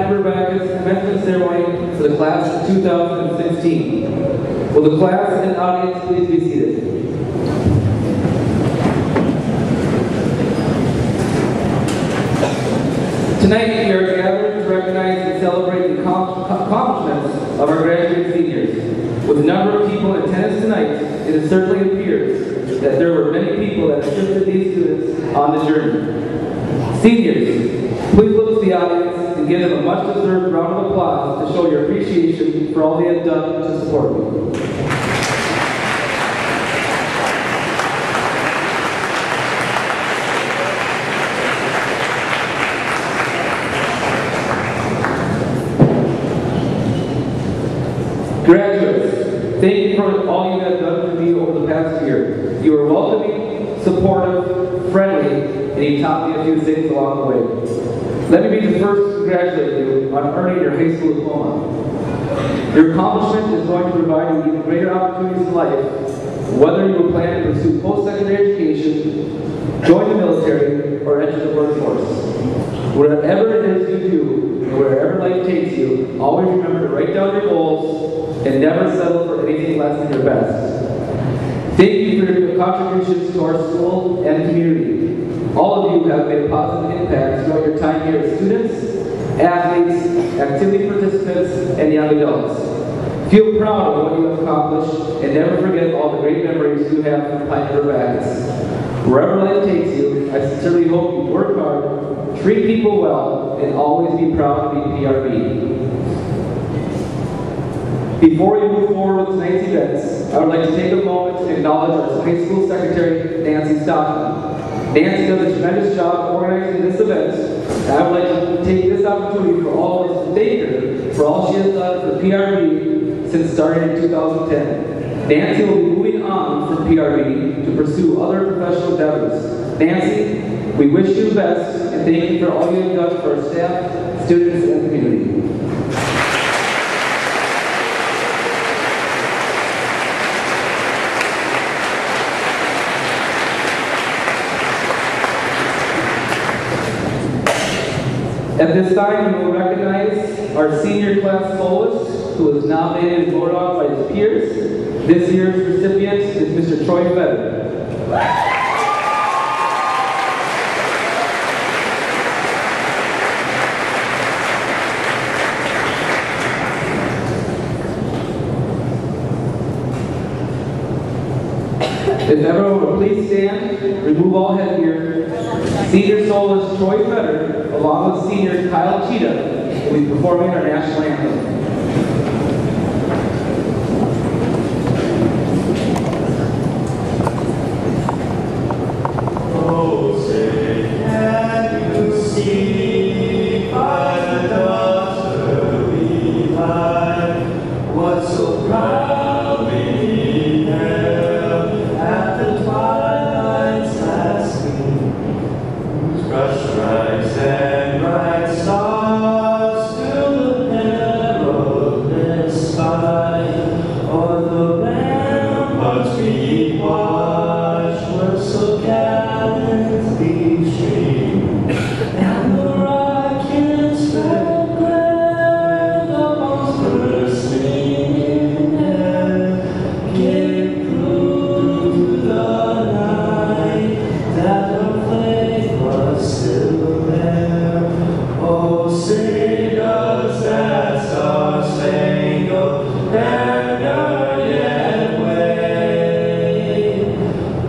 Piper Backus commencement ceremony for the class of 2016. Will the class and audience please be seated? Tonight we are gathered to recognize and celebrate the accomplishments of our graduating seniors. With the number of people in attendance tonight, it certainly appears that there were many people that assisted these students on the journey. Seniors, please look to the audience and give them a much-deserved round of applause to show your appreciation for all they have done to support you. Graduates, thank you for all you have done for me over the past year. You were welcoming, supportive, friendly, and you taught me a few things along the way. Let me be the first to congratulate you on earning your high school diploma. Your accomplishment is going to provide you even greater opportunities in life, whether you plan to pursue post-secondary education, join the military, or enter the workforce. Whatever it is you do, and wherever life takes you, always remember to write down your goals and never settle for anything less than your best. Thank you for your contributions to our school and community. All of you have made a positive impact throughout your time here as students, athletes, activity participants, and young adults. Feel proud of what you have accomplished and never forget all the great memories you have from Piper Backus. Wherever life takes you, I sincerely hope you work hard, treat people well, and always be proud to be PRB. Before we move forward with tonight's events, I would like to take a moment to acknowledge our high school secretary, Nancy Stockton. Nancy does a tremendous job organizing this event, and I would like to take this opportunity for all of us to thank her for all she has done for PRB since starting in 2010. Nancy will be moving on from PRB to pursue other professional endeavors. Nancy, we wish you the best, and thank you for all you have done for our staff, students, and community. At this time, we will recognize our senior class soloist, who was nominated and voted on by his peers. This year's recipient is Mr. Troy Fetter. If everyone would please stand, remove all headgear. Senior soloist Troy Fetter, along with senior Kyle Cheetah, will be performing our national anthem. Oh, say, can you see by the dusk we lie, what so proudly held at the twilight's last gleam, whose brush strikes and bright stars still the perilous sky, o'er the ramparts we watch were so gallantly stream, and the rockets spread glare, the bombs bursting in air, gave proof to the night that the flame was still there. Oh, say does that star-spangled banner yet wave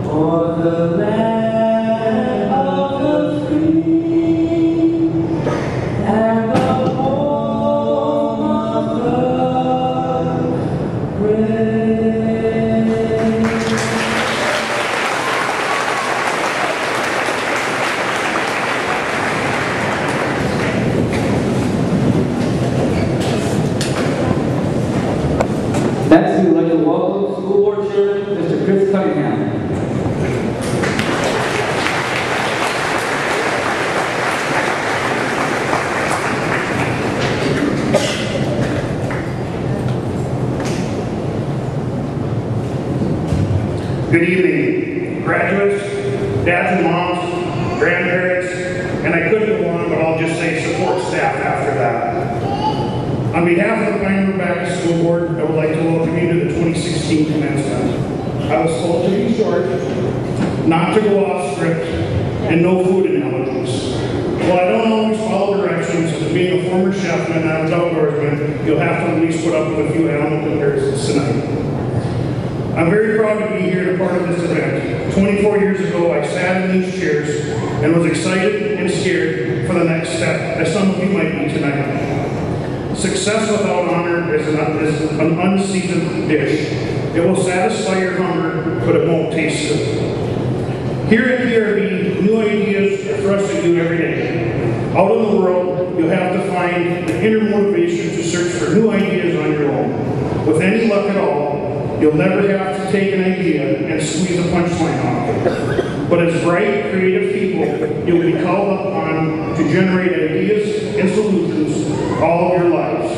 o'er the land of the free and the home of the brave? Next, we would like to welcome School Board Chairman, Mr. Chris Cunningham. Good evening, graduates, dads and moms, grandparents, and I could go on, but I'll just say support staff after that. On behalf of the Pioneer Baptist School Board, I would like to welcome you to the 2016 commencement. I was told to be short, not to go off script, and no food analogies. While I don't always follow directions, as being a former chefman and an outdoorsman, you'll have to at least put up with a few animal comparisons tonight. I'm very proud to be here and part of this event. 24 years ago, I sat in these chairs and was excited and scared for the next step, as some of you might be tonight. Success without honor is an unseasoned dish. It will satisfy your hunger, but it won't taste good. Here at PRB, new ideas are thrust at you every day. Out in the world, you'll have to find the inner motivation to search for new ideas on your own. With any luck at all, you'll never have to take an idea and squeeze a punchline off it. But as bright, creative people, you'll be called upon to generate ideas and solutions all of your lives.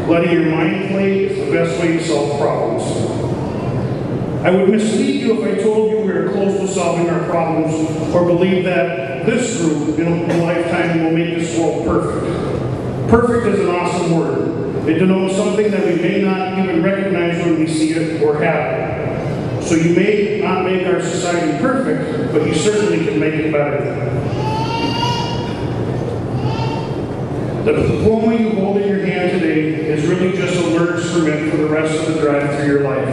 Letting your mind play is the best way to solve problems. I would mislead you if I told you we are close to solving our problems or believe that this group in a lifetime will make this world perfect. Perfect is an awesome word. It denotes something that we may not even recognize when we see it or have it. So you may not make our society perfect, but you certainly can make it better. The diploma you hold in your hand today is really just a learner's permit for the rest of the drive through your life.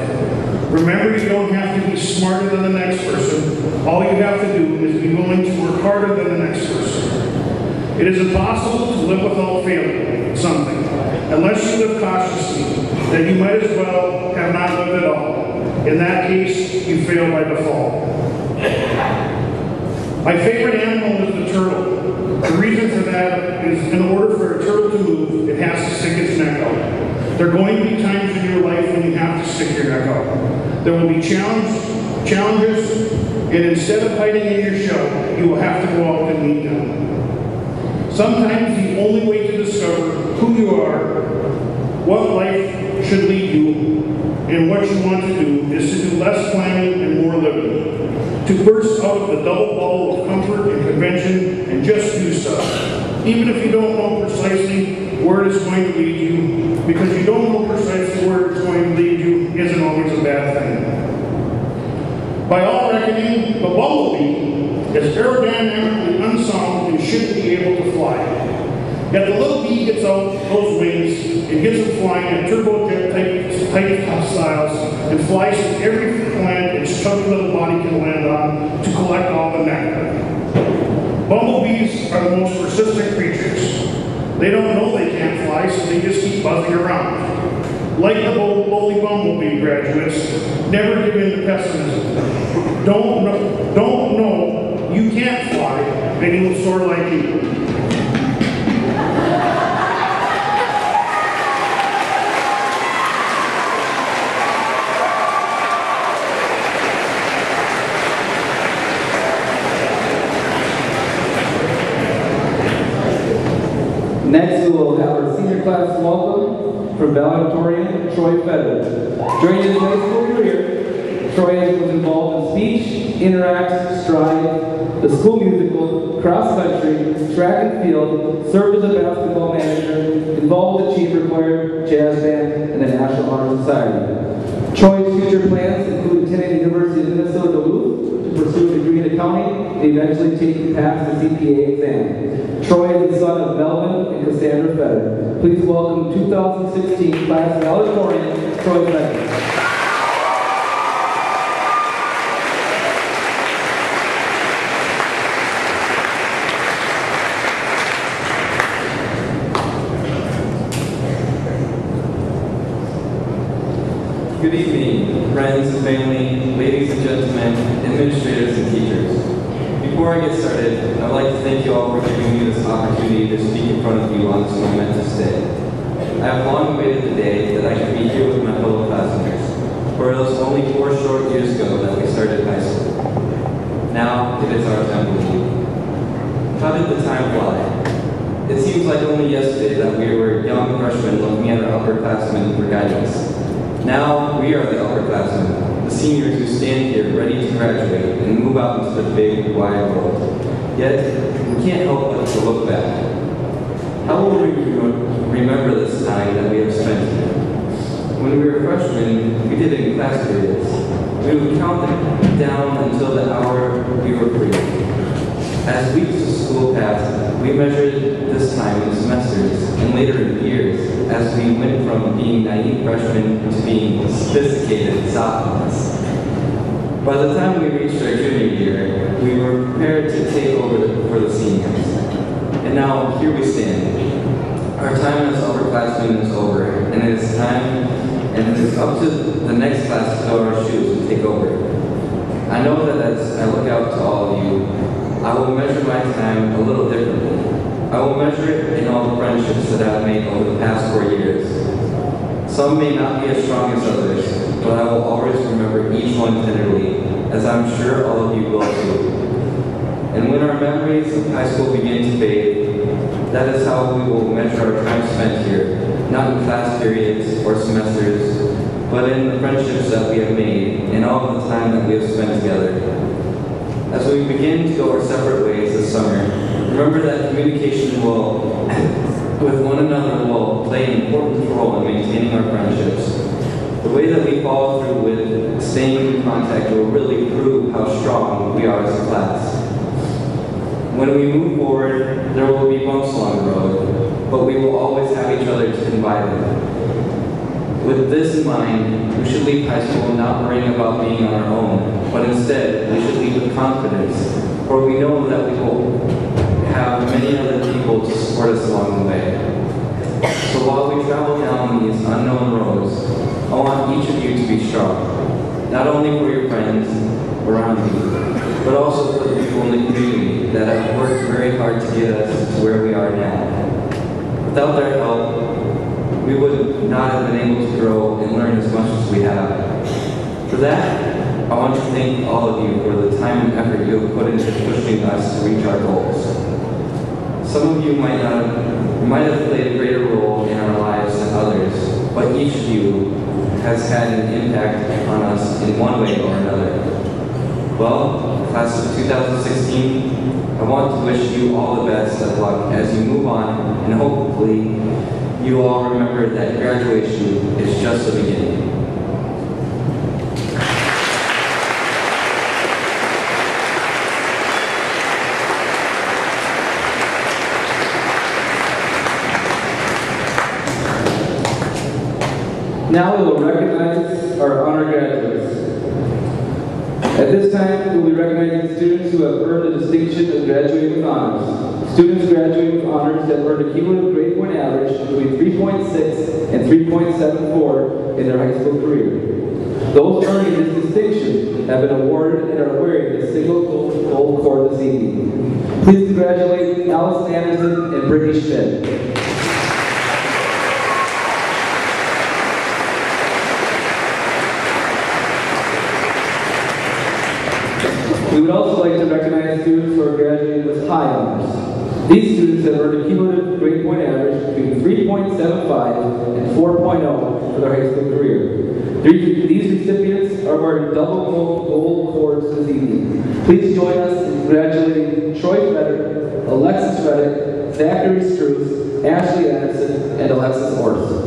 Remember, you don't have to be smarter than the next person. All you have to do is be willing to work harder than the next person. It is impossible to live without failing something. Unless you live cautiously, then you might as well have not lived at all. In that case, you fail by default. My favorite animal is the turtle. The reason for that is in order for a turtle to move, it has to stick its neck out. There are going to be times in your life when you have to stick your neck out. There will be challenges, and instead of hiding in your shell, you will have to go out and meet them. Sometimes the only way to discover who you are, what life should lead you, and what you want to do is to do less planning and more living. To burst out of the double bubble of comfort and convention and just do stuff. Even if you don't know precisely where it is going to lead you, because you don't know precisely where it's going to lead you isn't always a bad thing. By all reckoning, the bumblebee is aerodynamically unsound and shouldn't be able to fly. Yet the little bee gets out those wings and gets them flying in turbojet type styles and flies to every plant its chubby little body can land on to collect all the nectar. Bumblebees are the most persistent creatures. They don't know they can't fly, so they just keep buzzing around. Like the lowly bumblebee graduates, never give in to pessimism. Don't know you can't fly, and you will soar like you. Next, we will have our senior class welcome from valedictorian Troy Feather. During his high school career, Troy was involved in speech, interact, stride, the school musical, cross country, track and field, served as a basketball manager, involved with the Chamber Choir, jazz band, and the National Honor Society. Troy's future plans include attending the University of Minnesota Duluth to pursue a degree in accounting and eventually take pass the CPA exam. Troy is the son of Melvin and Cassandra Fetter. Please welcome 2016 class valedictorian, Troy Fetter. Good evening, friends and family, ladies and gentlemen, administrators and teachers. Before I get started, I'd like to thank you all for giving me this opportunity to speak in front of you on this momentous day. I have long awaited the day that I could be here with my fellow classmates, for it was only 4 short years ago that we started high school. Now it is our time to leave. How did the time fly? It seems like only yesterday that we were young freshmen looking at our upperclassmen for guidance. Now we are the upperclassmen, the seniors who stand here ready to graduate and move out into the big, wide world. Yet, we can't help but to look back. How will we remember this this time that we have spent here. When we were freshmen, we did it in class periods. We would count down until the hour we were free. As weeks of school passed, we measured this time in semesters and later in years as we went from being naive freshmen to being sophisticated sophomores. By the time we reached our junior year, we were prepared to take over for the seniors. And now, here we stand. Our time as upperclassmen is over, and it is time, and it is up to the next class to fill our shoes and take over. I know that as I look out to all of you, I will measure my time a little differently. I will measure it in all the friendships that I have made over the past 4 years. Some may not be as strong as others, but I will always remember each one tenderly, as I'm sure all of you will too. And when our memories of high school begin to fade, that is how we will measure our time spent here, not in class periods or semesters, but in the friendships that we have made and all of the time that we have spent together. As we begin to go our separate ways this summer, remember that communication with one another will play an important role in maintaining our friendships. The way that we follow through with staying in contact will really prove how strong we are as a class. When we move forward, there will be bumps along the road, but we will always have each other to confide in. With this in mind, we should leave high school not worrying about being on our own, but instead, we should leave with confidence, for we know that we will have many other people to support us along the way. So while we travel down these unknown roads, I want each of you to be strong, not only for your friends around you, but also for the people in the community that have worked very hard to get us to where we are now. Without their help, we would not have been able to grow and learn as much as we have. For that, I want to thank all of you for the time and effort you have put into pushing us to reach our goals. Some of you might have played a greater role in our lives than others, but each of you has had an impact on us in one way or another. Well, class of 2016, I want to wish you all the best of luck as you move on, and hopefully you all remember that graduation is just the beginning. Now we will recognize our honor graduates. At this time, we will be recognizing students who have earned the distinction of graduating with honors. Students graduating with honors that earned a cumulative grade point average between 3.6 and 3.74 in their high school career. Those earning this distinction have been awarded and are wearing the single gold cord this evening. Please congratulate Allison Anderson and Brittany Schmidt. We would also like to recognize students who are graduating with high honors. These students have earned a cumulative grade point average between 3.75 and 4.0 for their high school career. These recipients are wearing double gold cords this evening. Please join us in congratulating Troy Frederick, Alexis Reddick, Zachary Struess, Ashley Anderson, and Alexis Ortiz.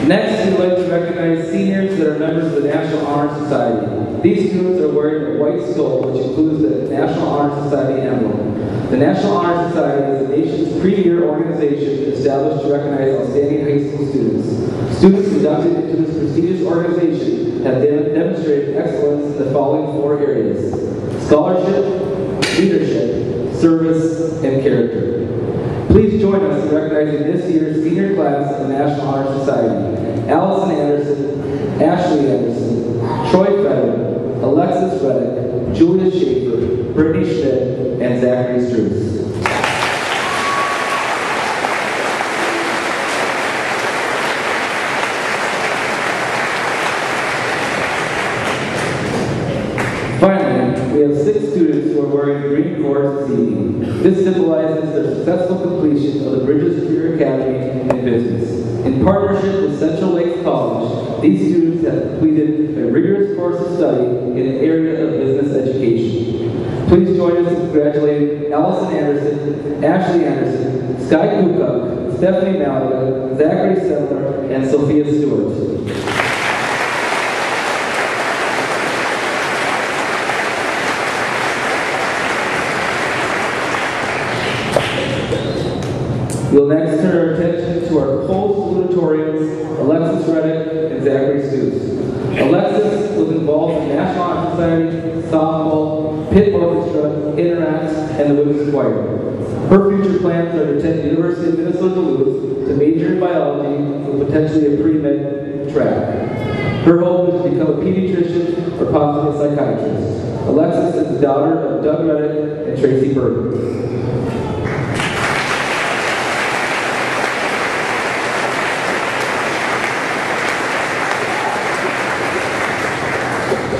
Next, we'd like to recognize seniors that are members of the National Honor Society. These students are wearing a white stole, which includes the National Honor Society emblem. The National Honor Society is the nation's premier organization established to recognize outstanding high school students. Students inducted into this prestigious organization have demonstrated excellence in the following 4 areas: scholarship, leadership, service, and character. Please join us in recognizing this year's senior class of the National Honor Society: Allison Anderson, Ashley Anderson, Troy Frederick, Alexis Reddick, Julia Schaefer, Brittany Schmidt, and Zachary Struess. Finally, we have 6 students who are wearing green cords this evening. This symbolizes their successful completion of the Bridges Career Academy in Business. In partnership with Central Lakes College, these students have completed a rigorous course of study in an area Please join us in congratulating Allison Anderson, Ashley Anderson, Sky Kukuk, Stephanie Malaga, Zachary Settler, and Sophia Stewart. We'll next turn our attention to our co-salutatorians, Alexis Reddick and Zachary Stoops. Alexis was involved in National Honor Society, softball, pit orchestra, Interact, and the Women's Choir. Her future plans are to attend the University of Minnesota Duluth to major in biology with potentially a pre-med track. Her hope is to become a pediatrician or possibly a psychiatrist. Alexis is the daughter of Doug Reddick and Tracy Burton.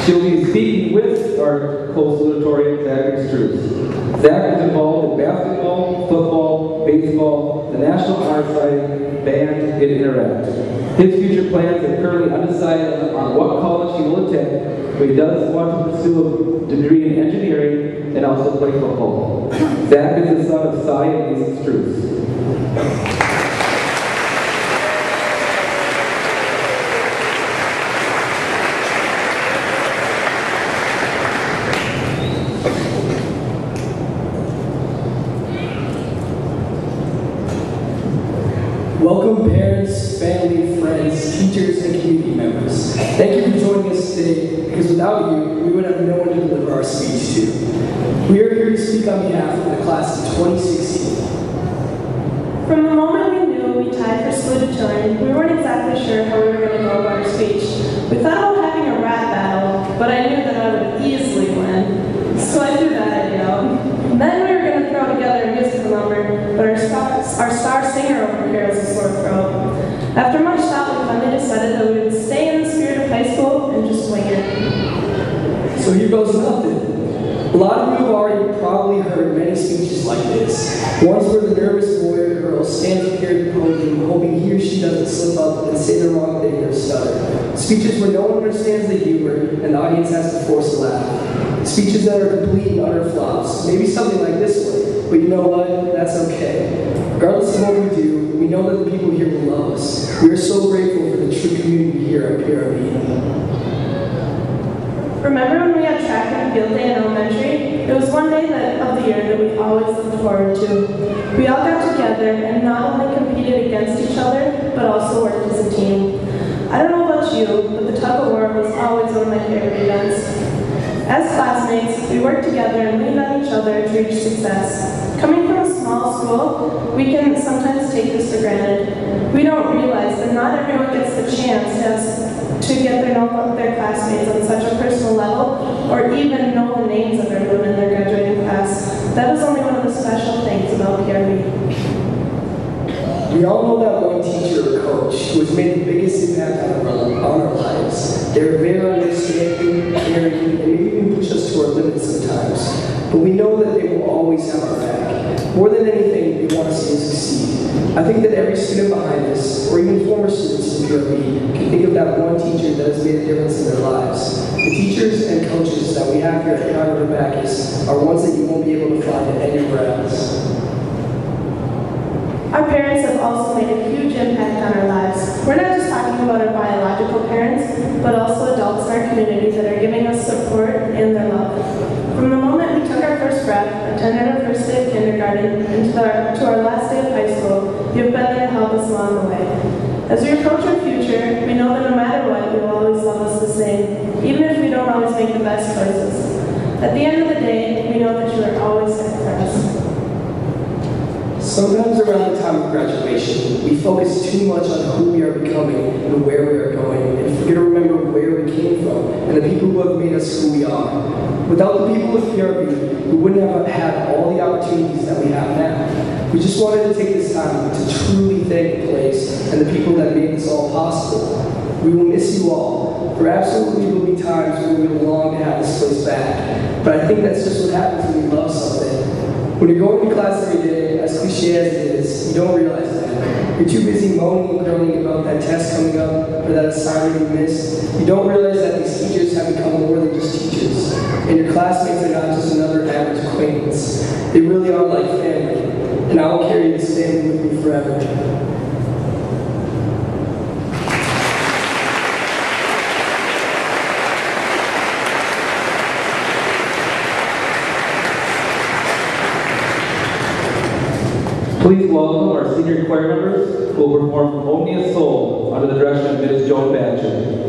She'll be speaking with our co-salutatorian, Zachary Struz. Zach is involved in basketball, football, baseball, the National Honor Society, band, and Interact. His future plans are currently undecided on what college he will attend, but he does want to pursue a degree in engineering and also play football. Zach is the son of Cy and Lisa Struz. Welcome parents, family, friends, teachers, and community members. Thank you for joining us today, because without you, we would have no one to deliver our speech to. We are here to speak on behalf of the class of 2016. From the moment we knew we tied for salutatorian, we weren't exactly sure how we were going to go about our speech. We thought about having a rap battle, but I knew that I would easily win, so I threw that idea out. Then we were going to throw together a musical number, but our star singer over here has a sore throat. After much thought, we finally decided that we would stay in the spirit of high school and just wing it. So here goes nothing. A lot of you have already probably heard many speeches like this. Ones where the nervous boy or girl stands up here at the podium hoping he or she doesn't slip up and say the wrong thing or stutter. Speeches where no one understands the humor and the audience has to force a laugh. Speeches that are complete and utter flops. Maybe something like this one, but you know what? That's okay. Regardless of what we do, we know that the people here will love us. We are so grateful for the true community here at PRB. Remember when we had track and field day in elementary? It was one day of the year that we always looked forward to. We all got together and not only competed against each other, but also worked as a team. I don't know about you, but the tug of war was always one of my favorite events. As classmates, we worked together and leaned on each other to reach success. Coming from a small school, we can sometimes take this for granted. We don't realize that not everyone gets the chance to get to know their classmates on such a personal level, or even know the names of everyone in their graduating class. That is only one of the special things about PRB. We all know that one teacher or coach who has made the biggest impact on our lives. They're very understanding, caring, and maybe even push us to our limits sometimes. But we know that they will always have our back. More than anything, they want us to succeed. I think that every student behind us, or even former students in PRB, can think of that one teacher that has made a difference in their lives. The teachers and coaches that we have here at Conrad Bacchus are ones that you won't be able to find anywhere else. Our parents have also made a huge impact on our lives. We're not just talking about our biological parents, but also adults in our community that are giving us support and their love. From the moment we took our first breath, attended our first day of kindergarten, and to our last day of high school, you've been there to help us along the way. As we approach our future, we know that no matter what, you will always love us the same, even if we don't always make the best choices. At the end of the day, we know that you are always there for us. Sometimes around the time of graduation, we focus too much on who we are becoming and where we are going, and forget to remember where we came from and the people who have made us who we are. Without the people of PRB, we wouldn't have had all the opportunities that we have now. We just wanted to take this time to truly thank the place and the people that made this all possible. We will miss you all. There absolutely will be times when we will long to have this place back, but I think that's just what happens when you love something. When you're going to class every day, as cliche as it is, you don't realize that. You're too busy moaning and groaning about that test coming up or that assignment you missed. You don't realize that these teachers have become more than just teachers, and your classmates are not just another average They really are like family, and I will carry this family with me forever. Please welcome our senior choir members who will perform Omnia Soul under the direction of Ms. Joan Badger.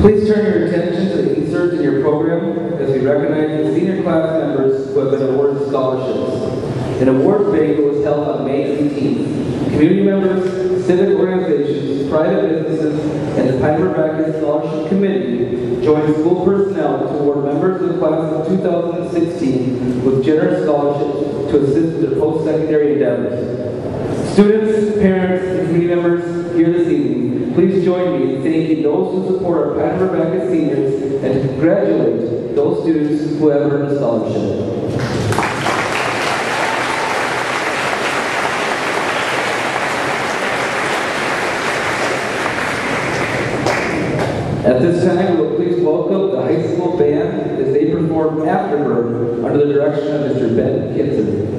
Please turn your attention to the inserts in your program as we recognize the senior class members who have been awarded scholarships. An awards banquet was held on May 18th. Community members, civic organizations, private businesses, and the Piper Backus Scholarship Committee joined school personnel to award members of the class of 2016 with generous scholarships to assist with their post-secondary endeavors. Students, parents, and community members here this evening, please join me in thanking those who support our Piper Backus seniors and to congratulate those students who have earned a scholarship. At this time, we will please welcome the high school band as they perform Afterburn under the direction of Mr. Ben Kitson.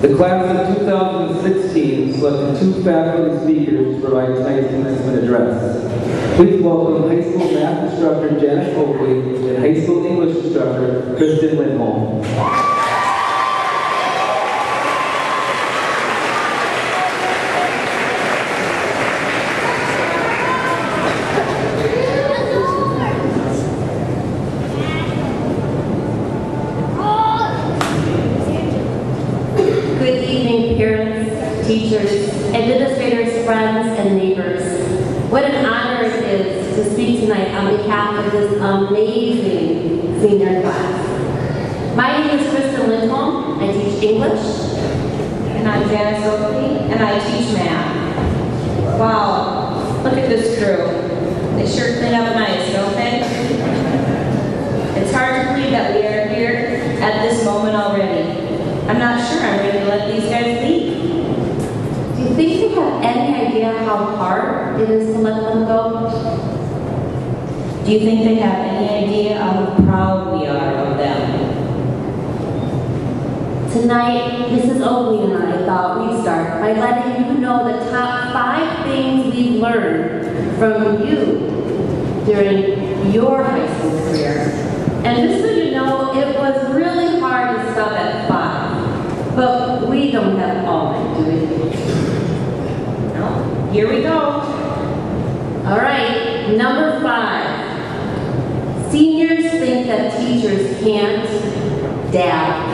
The class of 2016 selected 2 faculty speakers to provide tonight's commencement address. Please welcome high school math instructor Janet Oakley and high school English instructor Kristen Lindholm. Teachers, administrators, friends, and neighbors. What an honor it is to speak tonight on behalf of this amazing senior class. My name is Kristen Lindholm. I teach English. And I'm Janice Oakley, and I teach math. Wow, look at this crew. They sure clean up nice, don't they? It's hard to believe that we are here at this moment already. I'm not sure I'm ready to let these guys leave. Do you think they have any idea how hard it is to let them go? Do you think they have any idea how proud we are of them? Tonight, Mrs. Oakley and I thought we'd start by letting you know the top 5 things we've learned from you during your high school career. And just so you know, it was really hard to stop at 5. But we don't have all night, do we? Here we go. All right, number 5. Seniors think that teachers can't dab.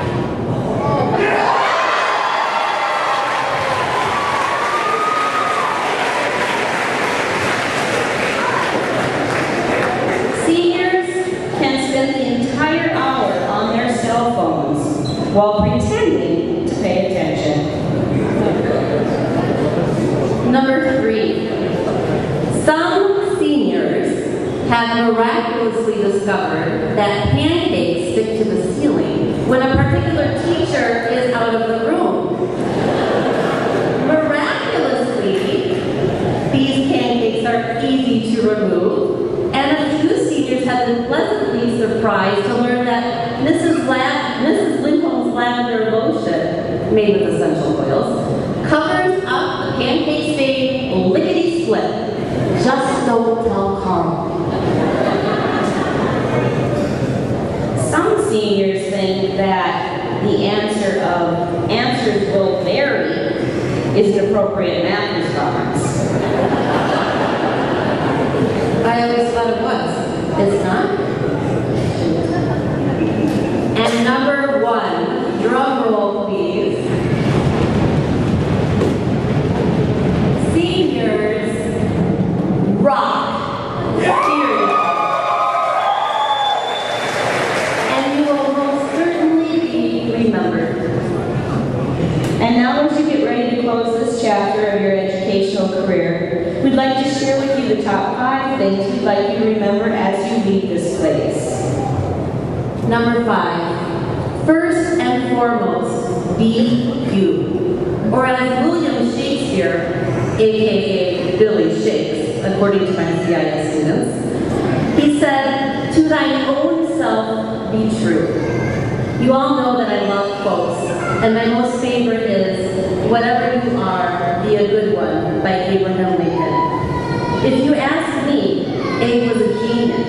Seniors can spend the entire hour on their cell phones while pretending to pay attention. Number 3, some seniors have miraculously discovered that pancakes stick to the ceiling when a particular teacher is out of the room. Miraculously, these pancakes are easy to remove, and a few seniors have been pleasantly surprised to learn that Mrs. Lindholm's lavender lotion, made with essential oils, covers up the pancake stain lickety-split. Just don't tell Carl. Some seniors think that the answer of answers will vary is an appropriate math response. I always thought it was. It's not? And number 1, drum roll please. Seniors rock. Period. And you will most certainly be remembered. And now as you get ready to close this chapter of your educational career, we'd like to share with you the top 5 things we'd like you to remember as you leave this place. Number 5, first and foremost, be you. Or as William Shakespeare, aka Billy Shakes, according to my CIS students, he said, "To thine own self be true." You all know that I love quotes, and my most favorite is, "Whatever you are, be a good one," by Abraham Lincoln. If you ask me, Abe was a genius.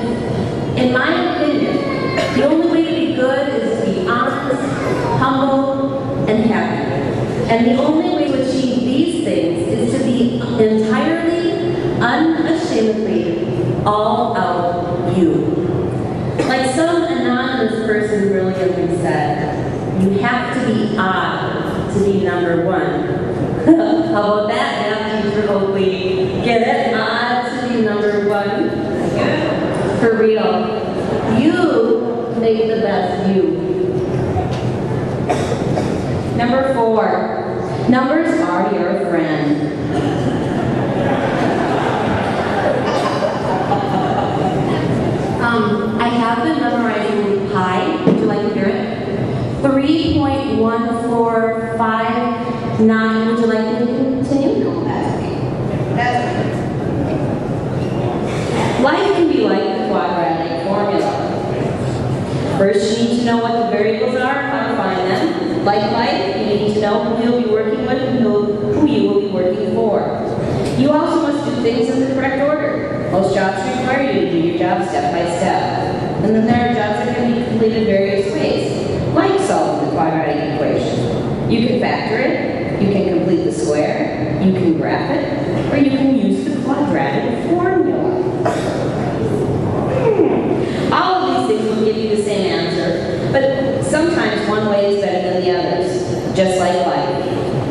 In my opinion, the only way to be good is to be honest, humble, and happy. And the only way to achieve these things is to be entirely, unashamedly, all out you. Like some anonymous person brilliantly said, you have to be odd to be number 1. How about that, math teacher Oakley? Get it? Odd to be number 1? For real. You make the best you. Number 4, numbers are your friend. I have been memorizing pi. Would you like to hear it? 3.1459. Would you like me to continue? No, that's okay. That's okay. life can be like the quadratic formula. First, you need to know what the variables are, how to find them. Like life, you need to know job step by step. And then there are jobs that can be completed various ways, like solving the quadratic equation. You can factor it, you can complete the square, you can graph it, or you can use the quadratic formula. All of these things will give you the same answer, but sometimes one way is better than the others, just like life.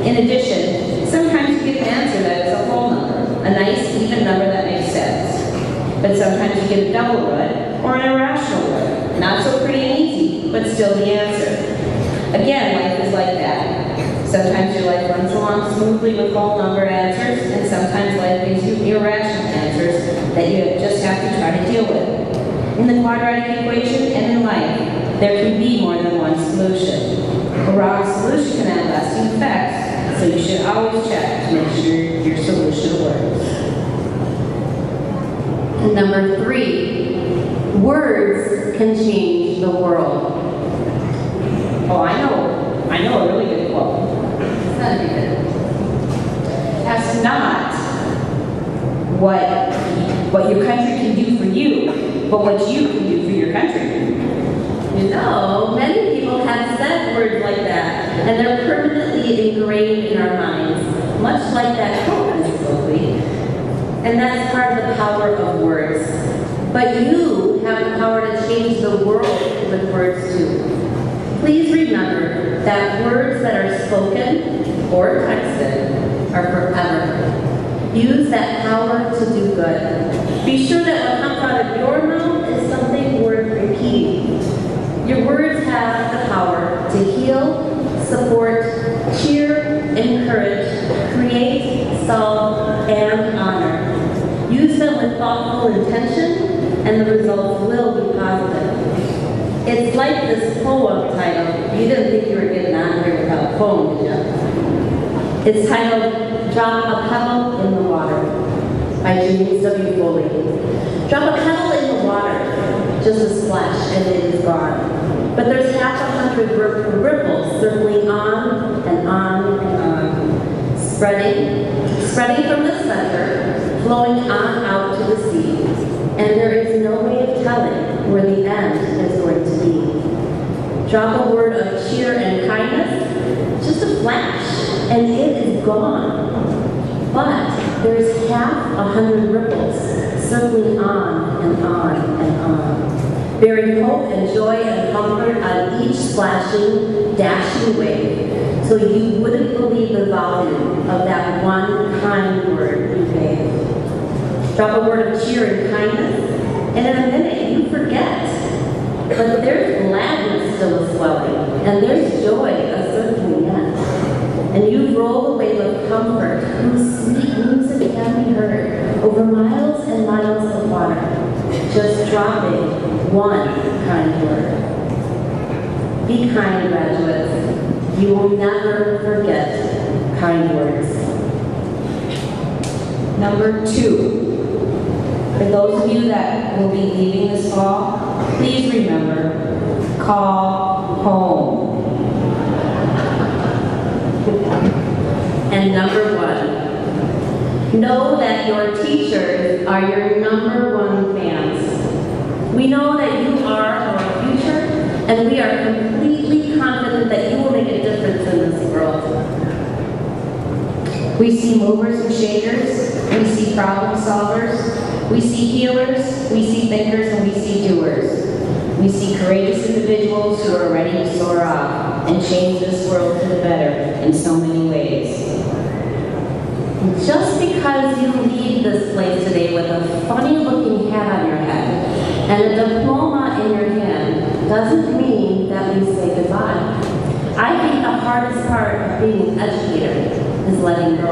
In addition, sometimes you get an answer that is a whole number, a nice even number that makes sense. But sometimes you get a double root or an irrational root. Not so pretty and easy, but still the answer. Again, life is like that. Sometimes your life runs along smoothly with whole number answers, and sometimes life gives you irrational answers that you just have to try to deal with. In the quadratic equation and in life, there can be more than one solution. A wrong solution can have lasting effects, so you should always check to make sure your solution works. And number 3, words can change the world. Oh, I know a really good quote. It's not a big deal. Ask not what your country can do for you, but what you can do for your country. You know, many people have said words like that, and they're permanently ingrained in our minds, much like that quote, Mrs. Oakley. And that's part of the power of words. But you have the power to change the world with words too. Please remember that words that are spoken or texted are forever. Use that power to do good. Be sure that what comes out of your mouth is something worth repeating. Your words have the power to heal, support, cheer, encourage, create, solve, and honor. Use them with thoughtful intention, and the results will be positive. It's like this poem titled, you didn't think you were getting on here without a poem, did you? It's titled, Drop a Pebble in the Water, by James W. Foley. Drop a pebble in the water, just a splash, and it is gone. But there's 500 ripples circling on and on and on, spreading from the center, flowing on out to the sea. And there is no way of telling where the end is going to be. Drop a word of cheer and kindness, just a flash, and it is gone. But there's 500 ripples circling on and on and on, bearing hope and joy and comfort on each splashing, dashing wave, so you wouldn't believe the volume of that one kind word you gave. Drop a word of cheer and kindness, and in a minute you forget. But there's gladness still swelling, and there's joy a-circling yet. And you roll the wave of comfort, whose sweet music can be heard over miles and miles of water, just dropping one kind word. Be kind, graduates. You will never forget kind words. Number 2. For those of you that will be leaving this fall, please remember, call home. And number 1, know that your teachers are your number 1 fans. We know that you are our future, and we are completely confident that you will make a difference in this world. We see movers and shakers, we see problem solvers, we see healers, we see thinkers, and we see doers. We see courageous individuals who are ready to soar off and change this world for the better in so many ways. Just because you leave this place today with a funny-looking hat on your head and a diploma in your hand doesn't mean that we say goodbye. I think the hardest part of being an educator is letting go.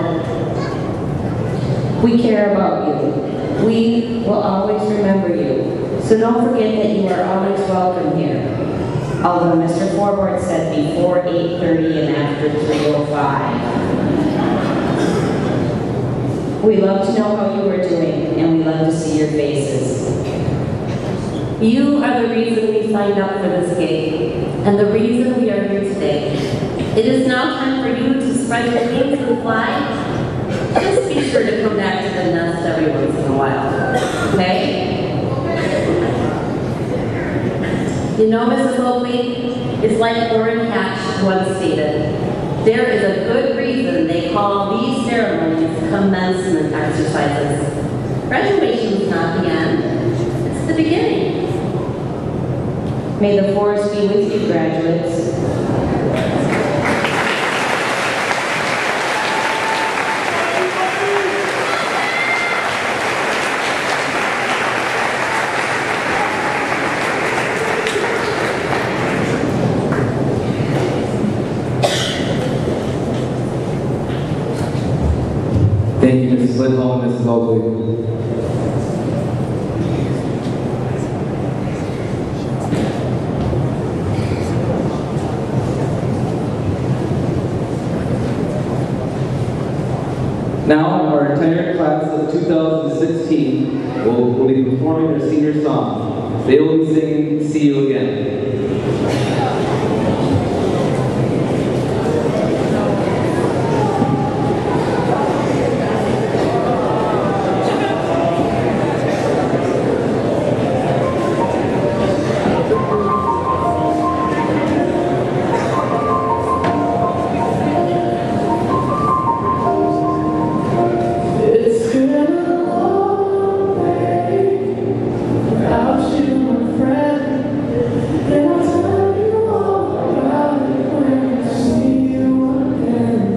We care about you. We will always remember you. So don't forget that you are always welcome here. Although Mr. Forward said before 8:30 and after 3:05. We love to know how you are doing, and we love to see your faces. You are the reason we signed up for this game, and the reason we are here today. It is now time for you to spread your wings and fly. Just be sure to come back to the nest every once in a while, okay? You know, Mrs. Oakley, it's like Orrin Hatch once stated, there is a good reason they call these ceremonies commencement exercises. Graduation is not the end, it's the beginning. May the force be with you, graduates. Thank you, Mrs. Lindholm and Mrs. Oakley. Now, our entire class of 2016 will be performing their senior song. They will be singing "See You Again." It's been a long day without you, my friend. And I'll tell you all about it when I see you again.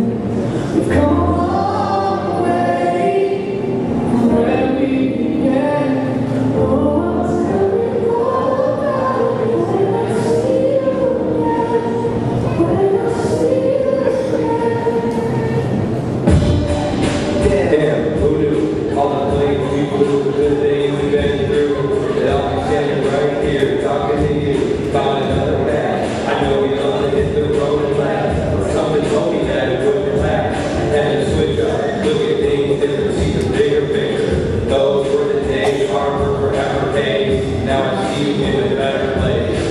We've come a long way from where we began. Oh, I'll tell you all about it when I see you again. When I see you again. Damn, who knew? All the plain people, the good things we've been through. That I'll be standing right here talking to you about another path. I know we don't hit the road and laugh. Something told me that it wouldn't last. Had to switch up, look at things different, see the bigger picture. Those were the days, hard work forever pays. Now I see you in a better place.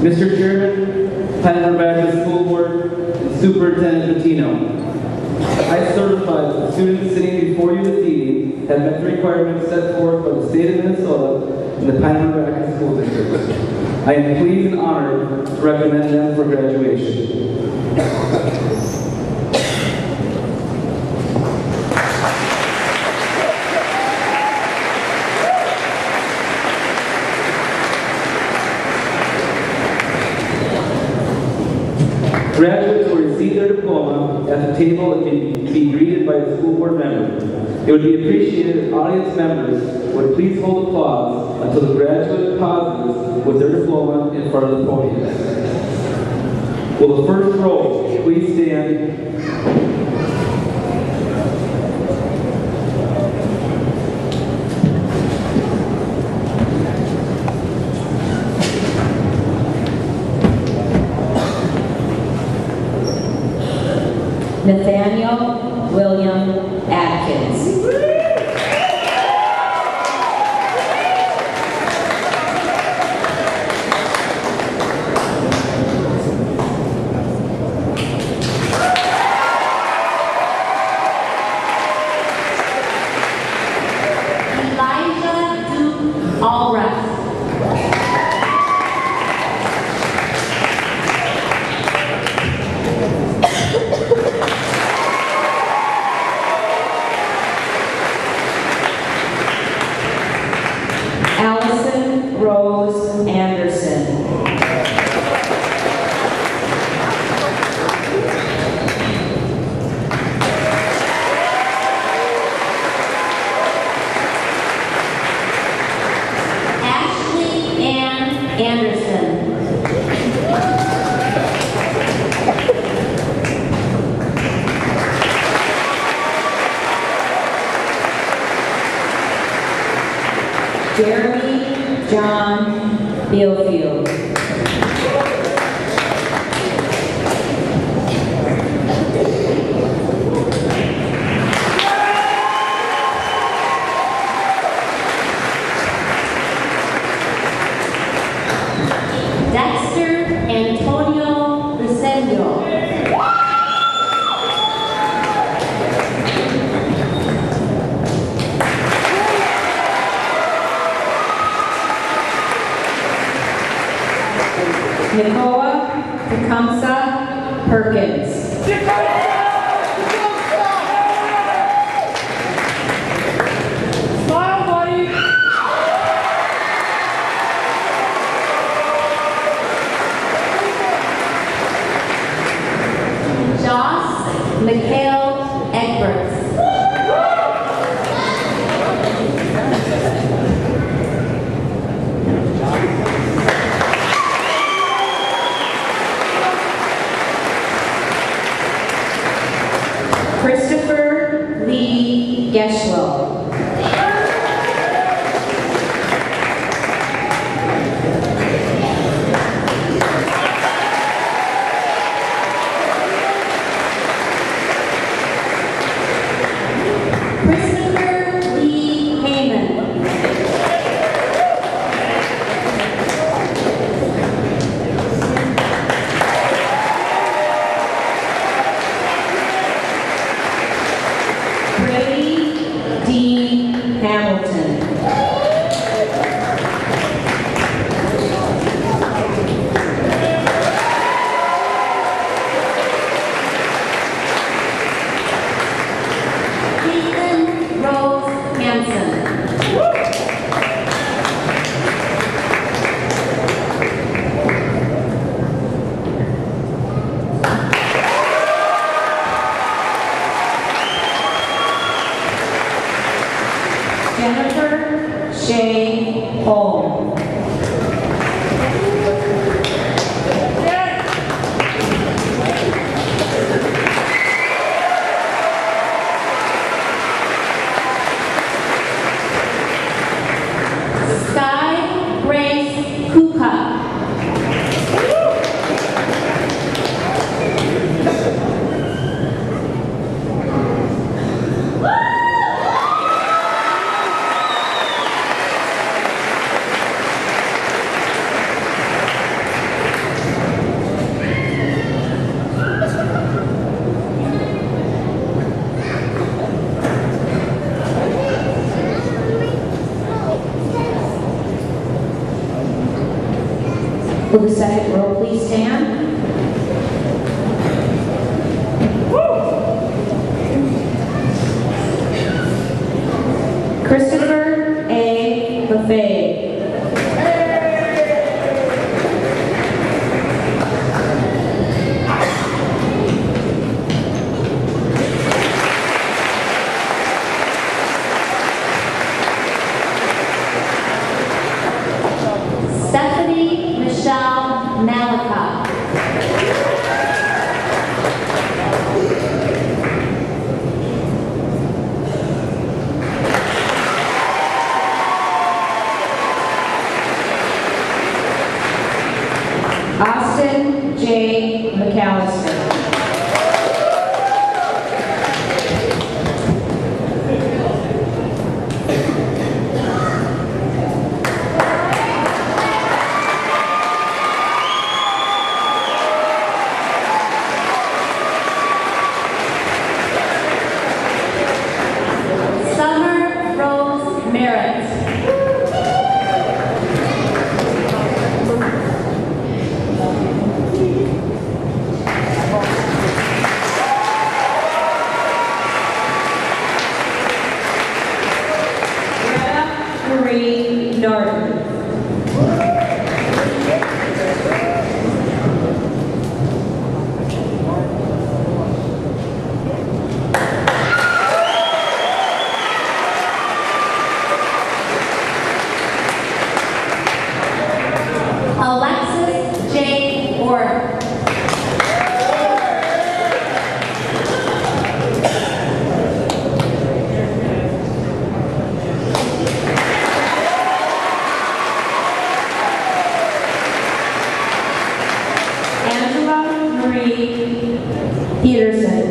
Mr. Chairman, Pine River School Board, and Superintendent Patino, I certify that the students sitting before you this evening have met the requirements set forth by the state of Minnesota and the Pine River School District. I am pleased and honored to recommend them for graduation. Graduates will receive their diploma at the table and be greeted by a school board member. It would be appreciated if audience members would please hold applause until the graduate pauses with their diploma in front of the podium. Will the first row please stand? Nathaniel William Atkins. Elijah Duke Allred. Allison Rose Anderson. Ashley Ann Anderson. Jeremy John Billfield. Dexter Antonio Rosendo. Nicola Tecumseh Perkins. Smile, buddy. Joss Mikhail Egberts. Will the second row please stand? Christopher A. Buffet. Stephanie Michelle Malika. Austin J. McAllister. Summer Rose Merritt. Marie Norton. Alexis J. Orr. Angela Marie Peterson.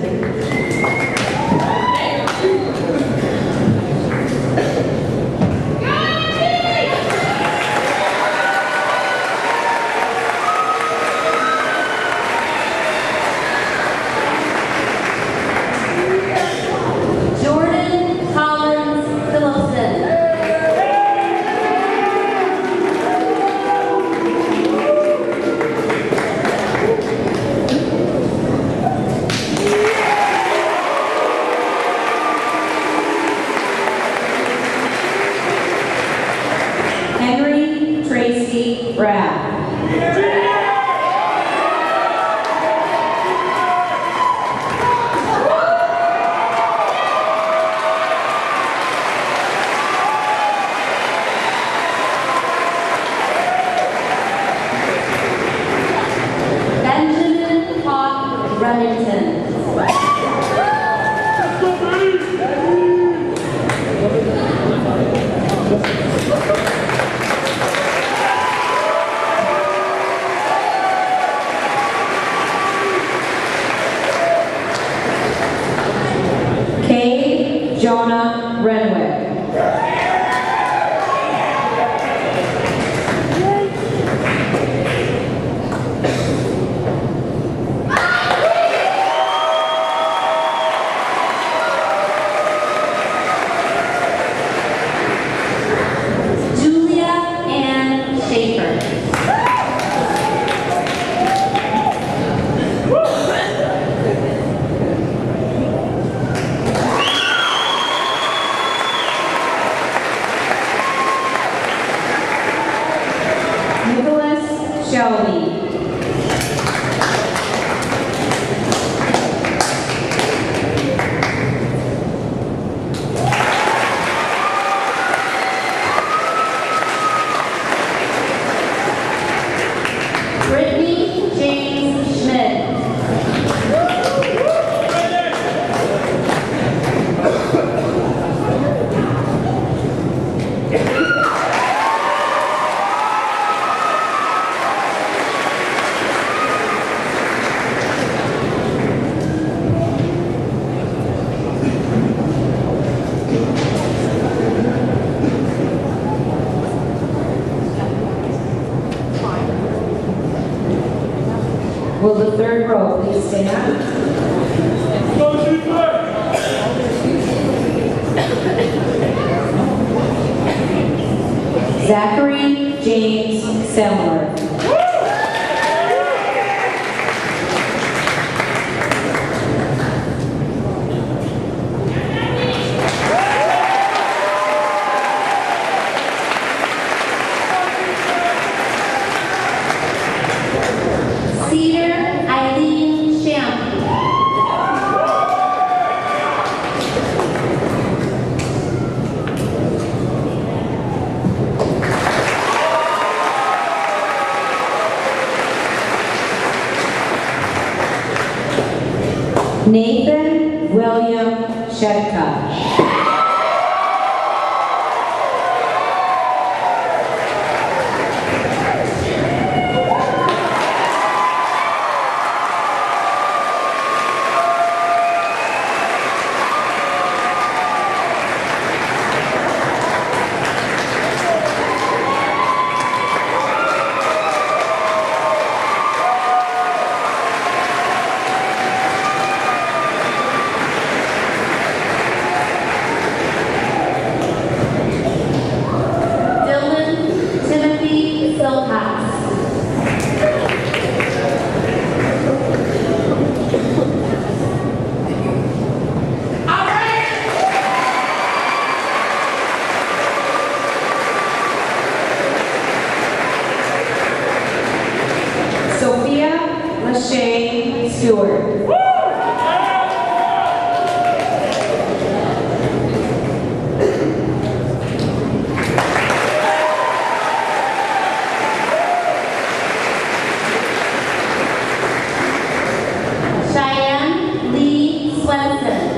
Jordan Collins Phillipson. Henry Tracy Brad. Benjamin Hawk Remington. Kay Jonah Renwick. Julia Ann Schaefer. Nicholas Shelby. Brittany James Schmidt. Will the third row please stand? Zachary James Semler. Nathan William Shedka. Stewart. Cheyenne Lee Swenson.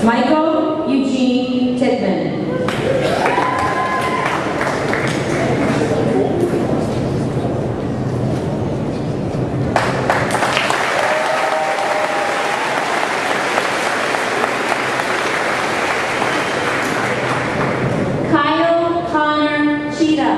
Michael Eugene Tittman. Kyle Connor Cheetah.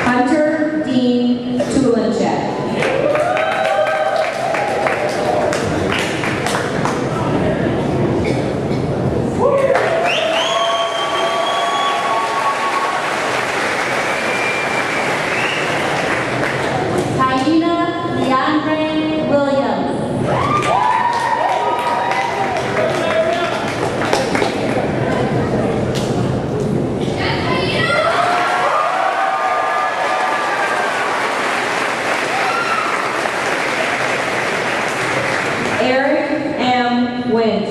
Hunter Dean Tulinchek. Hyena Leandre Williams. Eric M. Winch.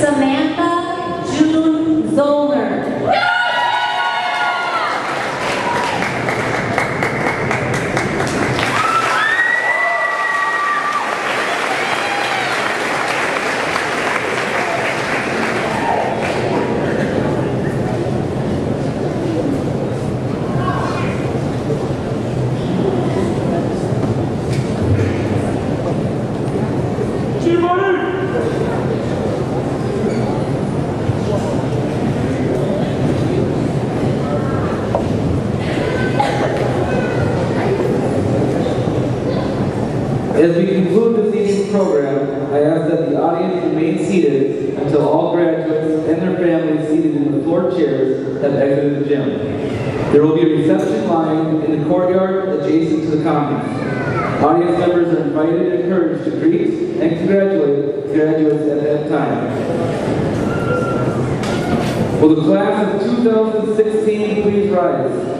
Samantha June Zollner. As we conclude this evening's program, I ask that the audience remain seated until all graduates and their families seated in the floor chairs have exited the gym. There will be a reception line in the courtyard adjacent to the commons. Audience members are invited and encouraged to greet and congratulate graduates at that time. Will the class of 2016 please rise?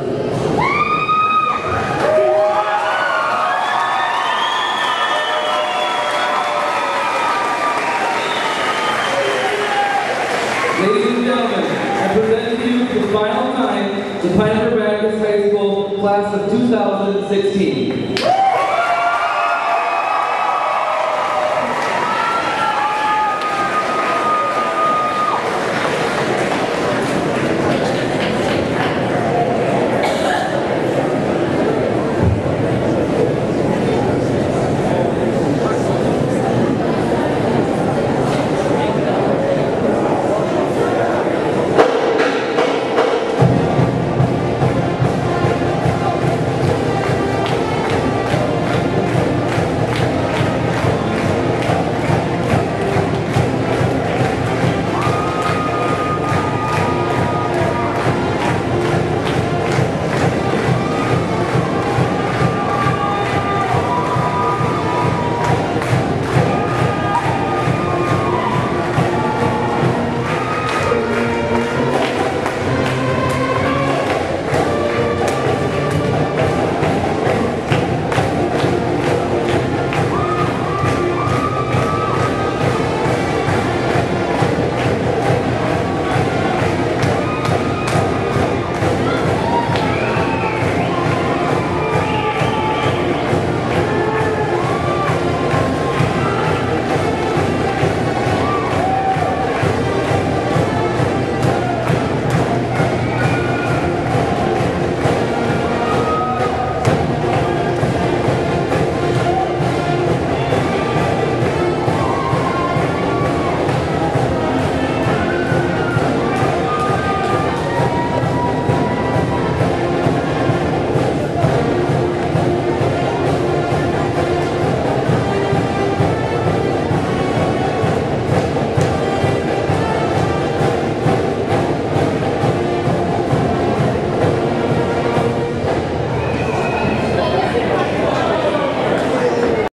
Ladies and gentlemen, I present to you for the final time the PRB Graduation High School class of 2016.